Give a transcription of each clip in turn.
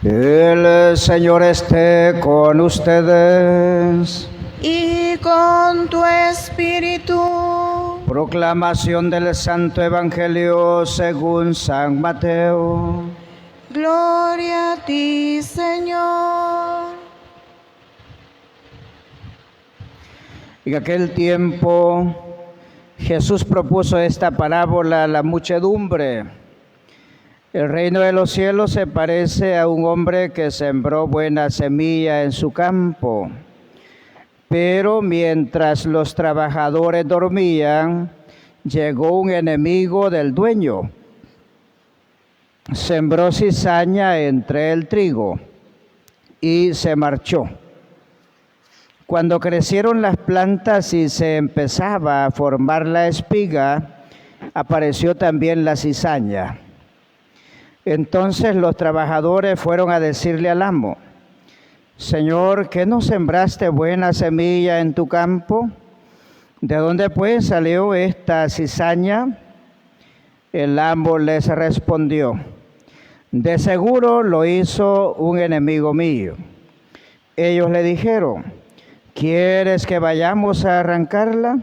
El Señor esté con ustedes. Y con tu espíritu. Proclamación del Santo Evangelio según San Mateo. Gloria a ti, Señor. En aquel tiempo, Jesús propuso esta parábola a la muchedumbre. El reino de los cielos se parece a un hombre que sembró buena semilla en su campo. Pero mientras los trabajadores dormían, llegó un enemigo del dueño. Sembró cizaña entre el trigo y se marchó. Cuando crecieron las plantas y se empezaba a formar la espiga, apareció también la cizaña. Entonces los trabajadores fueron a decirle al amo: Señor, ¿qué no sembraste buena semilla en tu campo? ¿De dónde pues salió esta cizaña? El amo les respondió: de seguro lo hizo un enemigo mío. Ellos le dijeron: ¿quieres que vayamos a arrancarla?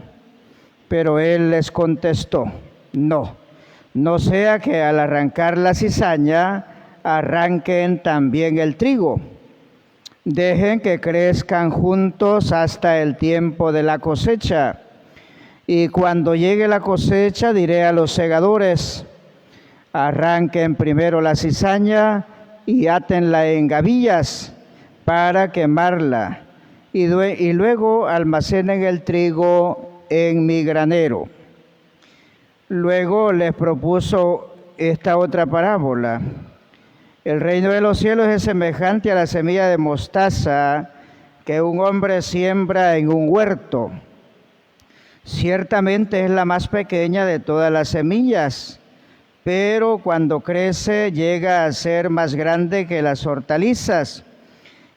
Pero él les contestó: no sea que al arrancar la cizaña arranquen también el trigo. Dejen que crezcan juntos hasta el tiempo de la cosecha. Y cuando llegue la cosecha diré a los segadores: arranquen primero la cizaña y átenla en gavillas para quemarla, y luego almacenen el trigo en mi granero. Luego les propuso esta otra parábola. El reino de los cielos es semejante a la semilla de mostaza que un hombre siembra en un huerto. Ciertamente es la más pequeña de todas las semillas, pero cuando crece llega a ser más grande que las hortalizas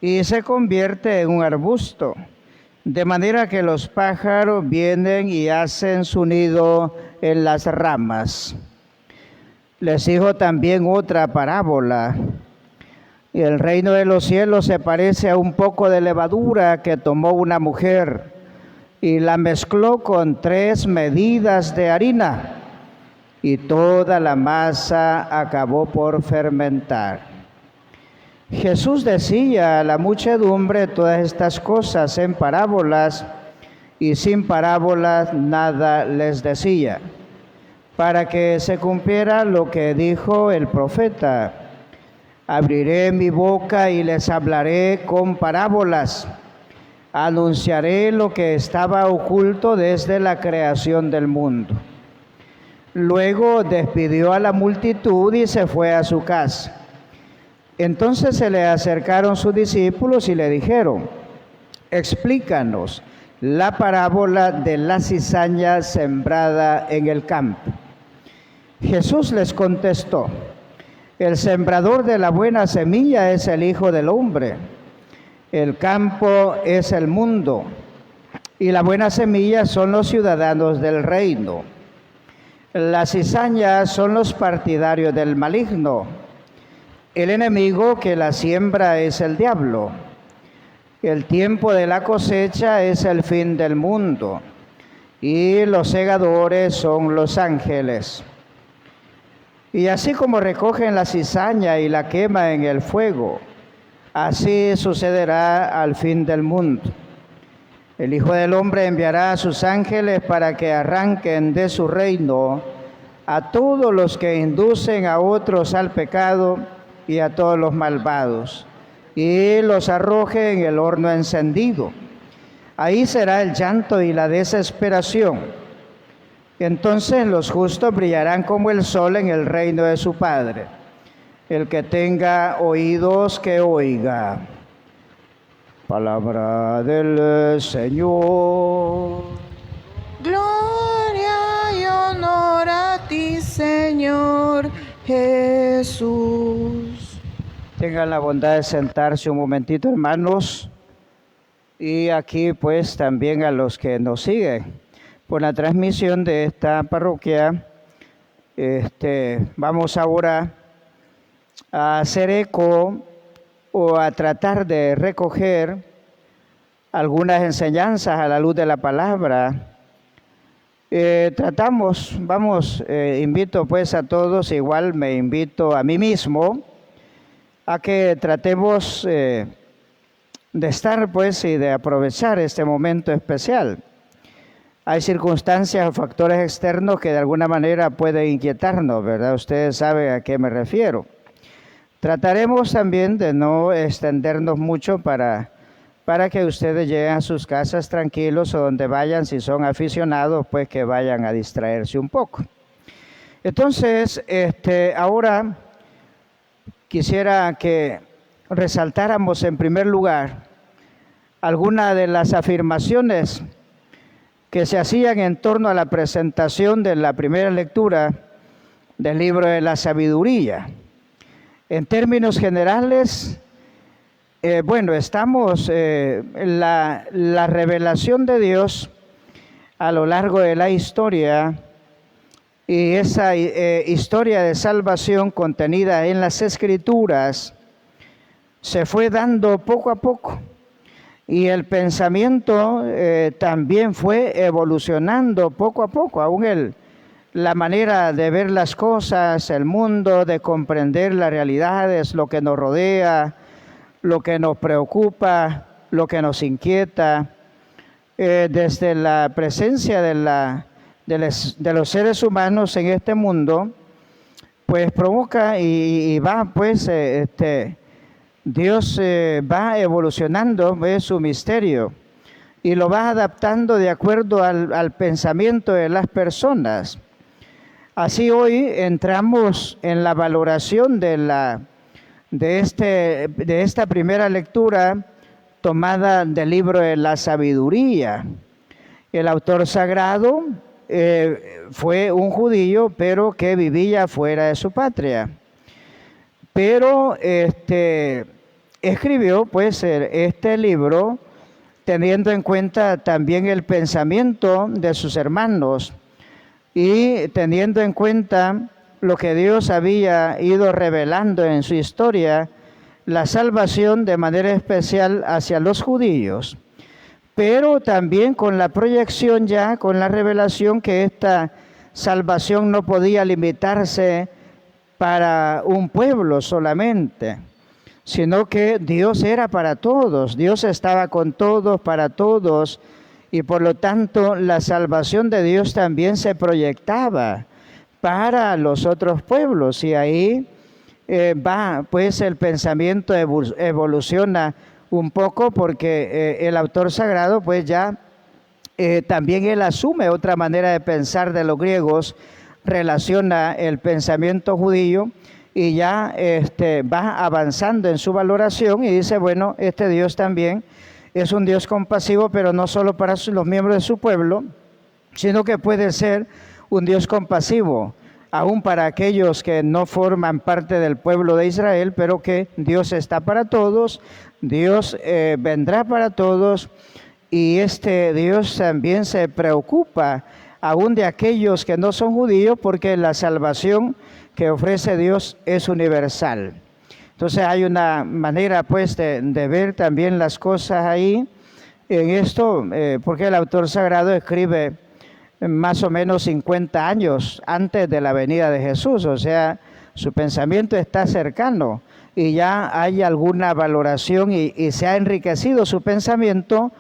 y se convierte en un arbusto, de manera que los pájaros vienen y hacen su nido en las ramas. Les dijo también otra parábola. El reino de los cielos se parece a un poco de levadura que tomó una mujer y la mezcló con 3 medidas de harina, y toda la masa acabó por fermentar. Jesús decía a la muchedumbre todas estas cosas en parábolas, y sin parábolas nada les decía, para que se cumpliera lo que dijo el profeta: abriré mi boca y les hablaré con parábolas, anunciaré lo que estaba oculto desde la creación del mundo. Luego despidió a la multitud y se fue a su casa. Entonces se le acercaron sus discípulos y le dijeron: explícanos la parábola de la cizaña sembrada en el campo. Jesús les contestó: el sembrador de la buena semilla es el Hijo del Hombre. El campo es el mundo, y la buena semilla son los ciudadanos del reino. Las cizañas son los partidarios del maligno. El enemigo que la siembra es el diablo. El tiempo de la cosecha es el fin del mundo, y los segadores son los ángeles. Y así como recogen la cizaña y la queman en el fuego, así sucederá al fin del mundo. El Hijo del Hombre enviará a sus ángeles para que arranquen de su reino a todos los que inducen a otros al pecado y a todos los malvados, y los arroje en el horno encendido. Ahí será el llanto y la desesperación. Entonces los justos brillarán como el sol en el reino de su Padre. El que tenga oídos, que oiga. Palabra del Señor. Gloria y honor a ti, Señor Jesús. Tengan la bondad de sentarse un momentito, hermanos. y aquí pues también a los que nos siguen por la transmisión de esta parroquia. Vamos ahora a hacer eco o a tratar de recoger algunas enseñanzas a la luz de la palabra. Invito pues a todos, igual me invito a mí mismo, a que tratemos de estar pues y de aprovechar este momento especial. Hay circunstancias o factores externos que de alguna manera pueden inquietarnos, ¿verdad? Ustedes saben a qué me refiero. Trataremos también de no extendernos mucho para que ustedes lleguen a sus casas tranquilos o donde vayan, si son aficionados, pues que vayan a distraerse un poco. Entonces, ahora quisiera que resaltáramos en primer lugar algunas de las afirmaciones que se hacían en torno a la presentación de la primera lectura del libro de la sabiduría. En términos generales, estamos en la revelación de Dios a lo largo de la historia, y esa historia de salvación contenida en las Escrituras se fue dando poco a poco, y el pensamiento también fue evolucionando poco a poco, aún la manera de ver las cosas, el mundo, de comprender las realidades, lo que nos rodea, lo que nos preocupa, lo que nos inquieta, desde la presencia de los seres humanos en este mundo, pues provoca y va pues Dios va evolucionando su misterio y lo va adaptando de acuerdo al pensamiento de las personas. Así hoy entramos en la valoración de esta primera lectura tomada del libro de la sabiduría. El autor sagrado fue un judío, pero que vivía fuera de su patria. Pero escribió pues este libro teniendo en cuenta también el pensamiento de sus hermanos y teniendo en cuenta lo que Dios había ido revelando en su historia, la salvación de manera especial hacia los judíos, pero también con la proyección ya, con la revelación que esta salvación no podía limitarse para un pueblo solamente, sino que Dios era para todos, Dios estaba con todos, para todos, y por lo tanto la salvación de Dios también se proyectaba para los otros pueblos, y ahí pues el pensamiento evoluciona un poco, porque el autor sagrado pues ya también él asume otra manera de pensar de los griegos, relaciona el pensamiento judío y ya va avanzando en su valoración y dice, bueno, este Dios también es un Dios compasivo, pero no solo para los miembros de su pueblo, sino que puede ser un Dios compasivo aún para aquellos que no forman parte del pueblo de Israel, pero que Dios está para todos, Dios vendrá para todos, y este Dios también se preocupa aún de aquellos que no son judíos, porque la salvación que ofrece Dios es universal. Entonces hay una manera pues de ver también las cosas ahí en esto, porque el autor sagrado escribe más o menos 50 años antes de la venida de Jesús, o sea, su pensamiento está cercano y ya hay alguna valoración y se ha enriquecido su pensamiento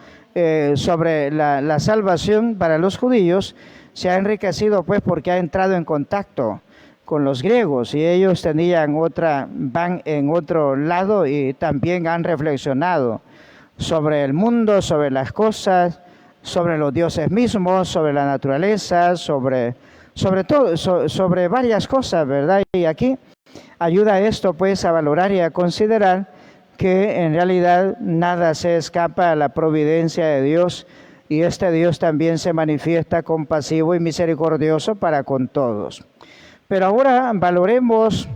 sobre la salvación para los judíos, se ha enriquecido pues porque ha entrado en contacto con los griegos y ellos van en otro lado y también han reflexionado sobre el mundo, sobre las cosas, sobre los dioses mismos, sobre la naturaleza, sobre varias cosas, ¿verdad? Y aquí ayuda esto pues a valorar y a considerar que en realidad nada se escapa a la providencia de Dios, y este Dios también se manifiesta compasivo y misericordioso para con todos. Pero ahora valoremos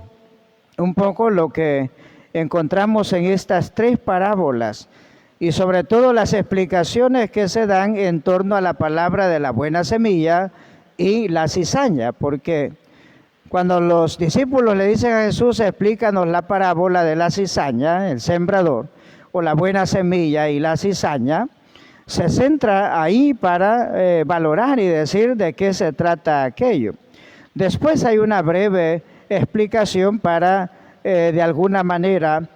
un poco lo que encontramos en estas tres parábolas. y sobre todo las explicaciones que se dan en torno a la palabra de la buena semilla y la cizaña, porque cuando los discípulos le dicen a Jesús, explícanos la parábola de la cizaña, el sembrador, o la buena semilla y la cizaña, se centra ahí para valorar y decir de qué se trata aquello. Después hay una breve explicación para, de alguna manera,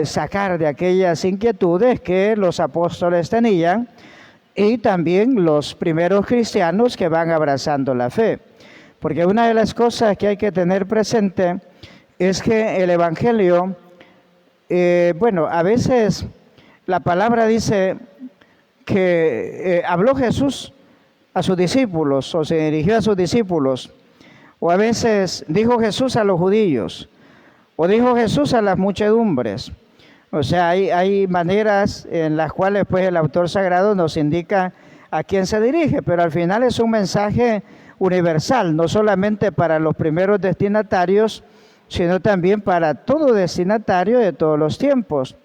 sacar de aquellas inquietudes que los apóstoles tenían y también los primeros cristianos que van abrazando la fe. Porque una de las cosas que hay que tener presente es que el Evangelio, a veces la palabra dice que habló Jesús a sus discípulos o se dirigió a sus discípulos, o a veces dijo Jesús a los judíos, o dijo Jesús a las muchedumbres. O sea, hay maneras en las cuales pues el autor sagrado nos indica a quién se dirige, pero al final es un mensaje universal, no solamente para los primeros destinatarios, sino también para todo destinatario de todos los tiempos.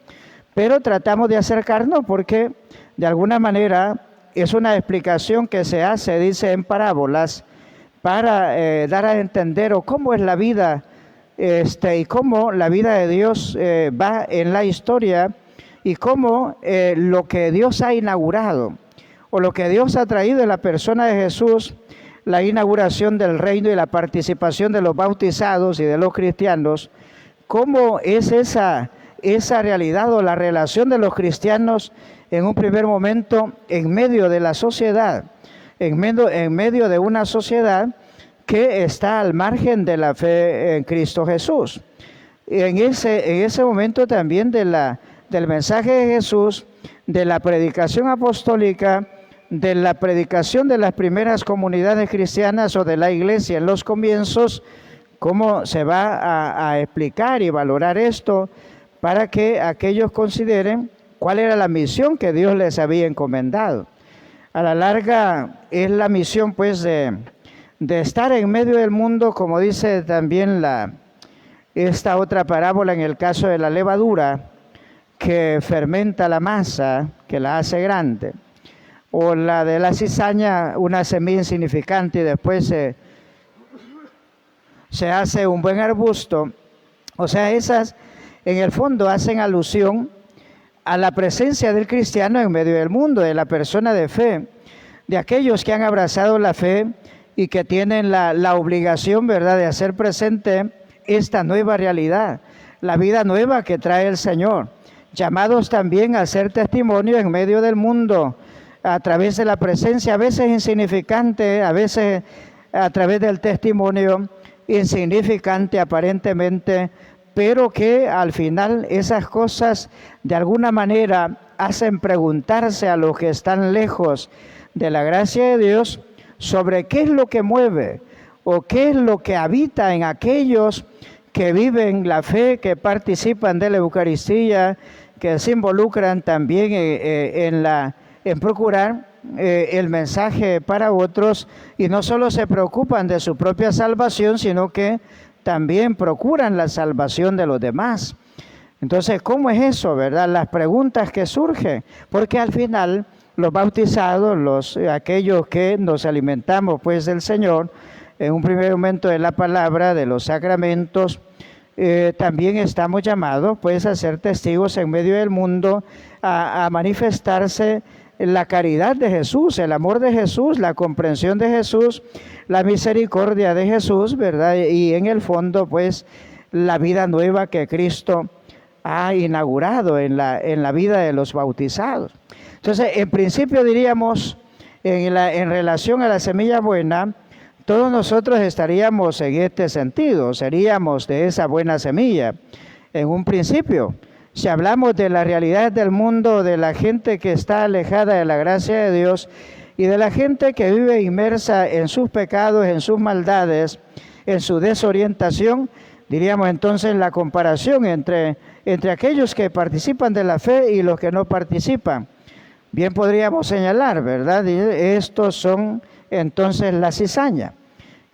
Pero tratamos de acercarnos porque de alguna manera es una explicación que se hace, dice, en parábolas, para dar a entender cómo es la vida y cómo la vida de Dios va en la historia y cómo lo que Dios ha inaugurado o lo que Dios ha traído en la persona de Jesús, la inauguración del reino y la participación de los bautizados y de los cristianos, cómo es esa realidad o la relación de los cristianos en un primer momento en medio de la sociedad, en medio de una sociedad que está al margen de la fe en Cristo Jesús. En ese momento también del mensaje de Jesús, de la predicación apostólica, de la predicación de las primeras comunidades cristianas o de la iglesia en los comienzos, cómo se va a explicar y valorar esto para que aquellos consideren cuál era la misión que Dios les había encomendado. A la larga es la misión pues de estar en medio del mundo, como dice también esta otra parábola en el caso de la levadura, que fermenta la masa, que la hace grande. O la de la cizaña, una semilla insignificante y después se hace un buen arbusto. O sea, esas en el fondo hacen alusión a la presencia del cristiano en medio del mundo, de la persona de fe, de aquellos que han abrazado la fe y que tienen la obligación, ¿verdad?, de hacer presente esta nueva realidad, la vida nueva que trae el Señor, llamados también a ser testimonio en medio del mundo, a través de la presencia, a veces insignificante, a veces a través del testimonio insignificante aparentemente, pero que al final esas cosas de alguna manera hacen preguntarse a los que están lejos de la gracia de Dios sobre qué es lo que mueve o qué es lo que habita en aquellos que viven la fe, que participan de la Eucaristía, que se involucran también en procurar el mensaje para otros y no solo se preocupan de su propia salvación, sino que también procuran la salvación de los demás. Entonces, ¿cómo es eso, verdad? Las preguntas que surgen, porque al final los bautizados, aquellos que nos alimentamos pues del Señor, en un primer momento de la palabra, de los sacramentos, también estamos llamados pues a ser testigos en medio del mundo, a manifestarse la caridad de Jesús, el amor de Jesús, la comprensión de Jesús, la misericordia de Jesús, ¿verdad? Y en el fondo, pues, la vida nueva que Cristo ha inaugurado en la vida de los bautizados. Entonces, en principio diríamos, en relación a la semilla buena, todos nosotros estaríamos en este sentido, seríamos de esa buena semilla, en un principio. Si hablamos de la realidad del mundo, de la gente que está alejada de la gracia de Dios y de la gente que vive inmersa en sus pecados, en sus maldades, en su desorientación, diríamos entonces la comparación entre aquellos que participan de la fe y los que no participan. Bien podríamos señalar, ¿verdad? Y estos son entonces la cizaña,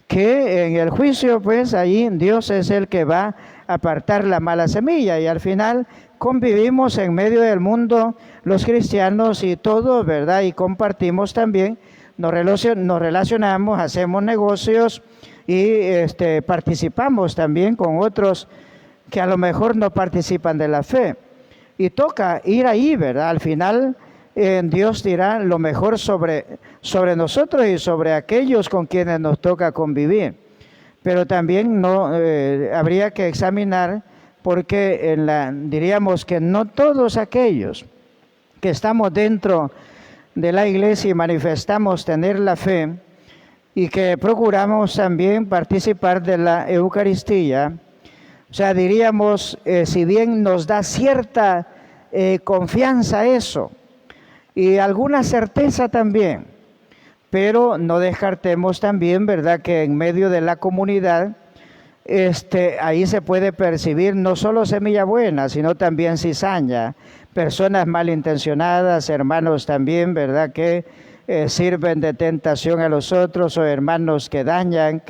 que en el juicio, pues, ahí Dios es el que va apartar la mala semilla, y al final convivimos en medio del mundo los cristianos y todo, ¿verdad? Y compartimos también, nos relacionamos, hacemos negocios y participamos también con otros que a lo mejor no participan de la fe. Y toca ir ahí, ¿verdad? Al final Dios dirá lo mejor sobre nosotros y sobre aquellos con quienes nos toca convivir. Pero también habría que examinar, porque diríamos que no todos aquellos que estamos dentro de la iglesia y manifestamos tener la fe y que procuramos también participar de la Eucaristía, o sea, diríamos, si bien nos da cierta confianza eso y alguna certeza también, pero no descartemos también, ¿verdad?, que en medio de la comunidad ahí se puede percibir no solo semilla buena, sino también cizaña, personas malintencionadas, hermanos también, ¿verdad?, que sirven de tentación a los otros, o hermanos que dañan,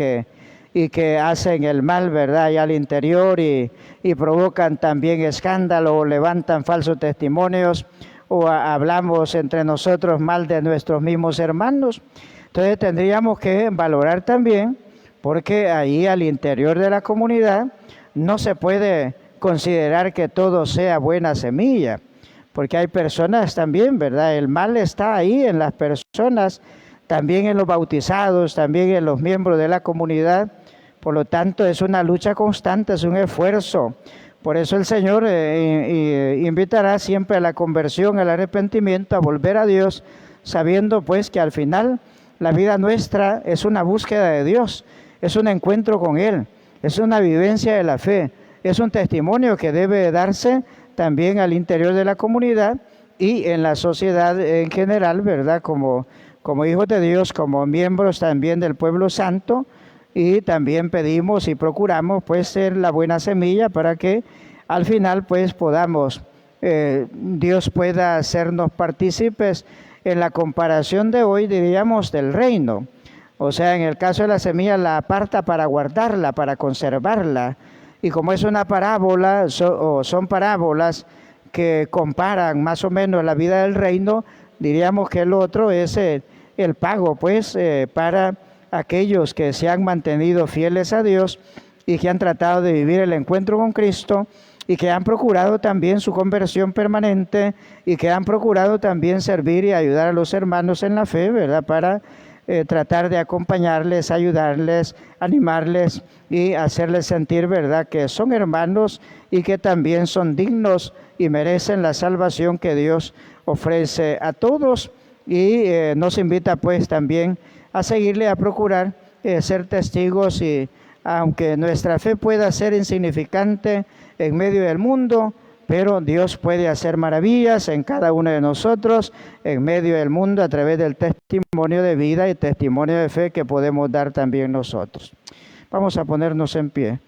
y que hacen el mal, ¿verdad?, allá al interior y provocan también escándalo o levantan falsos testimonios o hablamos entre nosotros mal de nuestros mismos hermanos. Entonces tendríamos que valorar también, porque ahí al interior de la comunidad no se puede considerar que todo sea buena semilla, porque hay personas también, ¿verdad? El mal está ahí en las personas, también en los bautizados, también en los miembros de la comunidad. Por lo tanto, es una lucha constante, es un esfuerzo. Por eso el Señor invitará siempre a la conversión, al arrepentimiento, a volver a Dios, sabiendo pues que al final la vida nuestra es una búsqueda de Dios, es un encuentro con Él, es una vivencia de la fe, es un testimonio que debe darse también al interior de la comunidad y en la sociedad en general, ¿verdad? Como hijos de Dios, como miembros también del pueblo santo. Y también pedimos y procuramos pues ser la buena semilla para que al final pues podamos, Dios pueda hacernos partícipes en la comparación de hoy, diríamos, del reino. O sea, en el caso de la semilla la aparta para guardarla, para conservarla. Y como es una parábola, son parábolas que comparan más o menos la vida del reino, diríamos que el otro es el pago pues para aquellos que se han mantenido fieles a Dios y que han tratado de vivir el encuentro con Cristo y que han procurado también su conversión permanente y que han procurado también servir y ayudar a los hermanos en la fe, ¿verdad?, para tratar de acompañarles, ayudarles, animarles y hacerles sentir, ¿verdad?, que son hermanos y que también son dignos y merecen la salvación que Dios ofrece a todos. Y nos invita pues también a seguirle, a procurar ser testigos, y aunque nuestra fe pueda ser insignificante en medio del mundo, pero Dios puede hacer maravillas en cada uno de nosotros, en medio del mundo, a través del testimonio de vida y testimonio de fe que podemos dar también nosotros. Vamos a ponernos en pie.